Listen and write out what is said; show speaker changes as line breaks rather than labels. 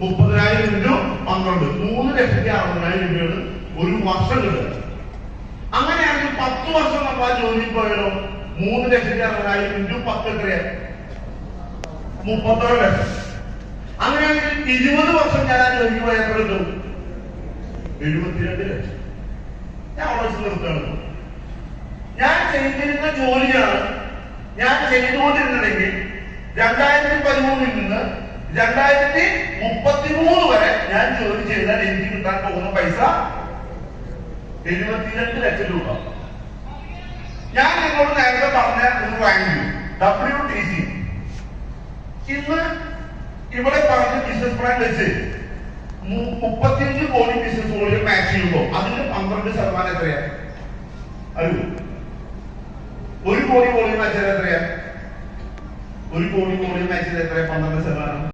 30,000 into 12 3,60,000 രൂപയാണ് ഒരു വർഷം കിട്ടുക. അങ്ങനെയാണെങ്കിൽ 10 വർഷം നമ്മൾ ആ ജോലിയിൽ പോയാലോ 3,60,000 ഇൻറ്റു 10 എത്രയാണ്? 36 ലക്ഷം. അങ്ങനെയാണെങ്കിൽ 20 വർഷം ഞാൻ ആ ജോലിക്ക് പോയാൽ എത്ര കിട്ടും? 72 ലക്ഷം. ഞാൻ അവിടെ നിർത്തുകയാണ്. ഞാൻ ചെയ്തിരുന്ന ജോലിയാണ് ഞാൻ ചെയ്തുകൊണ്ടിരുന്നതെങ്കിൽ 2013 നിന്ന് 2033 വരെ ഞാൻ ജോലി ചെയ്താൽ എനിക്ക് കിട്ടാൻ പോകുന്ന പൈസ 72 ലക്ഷം രൂപ. ഞാൻ നിങ്ങളോട് നേരത്തെ പറഞ്ഞ ഒരു റാങ്ക് WTC ഇന്ന് ഇവിടെ പറഞ്ഞ ബിസിനസ് പ്ലാൻ വെച്ച് 35 കോടി ബിസിനസ് വോളിയം മാച്ച് ചെയ്യുമ്പോൾ അതിന്റെ 12% എത്രയാണ്? അറിയോ? 1 കോടി വോളിയം മാച്ച് ചെയ്ത് എത്രയാണ്? 1 കോടി വോളിയം മാച്ച് ചെയ്ത് എത്രയാണ്? 12%.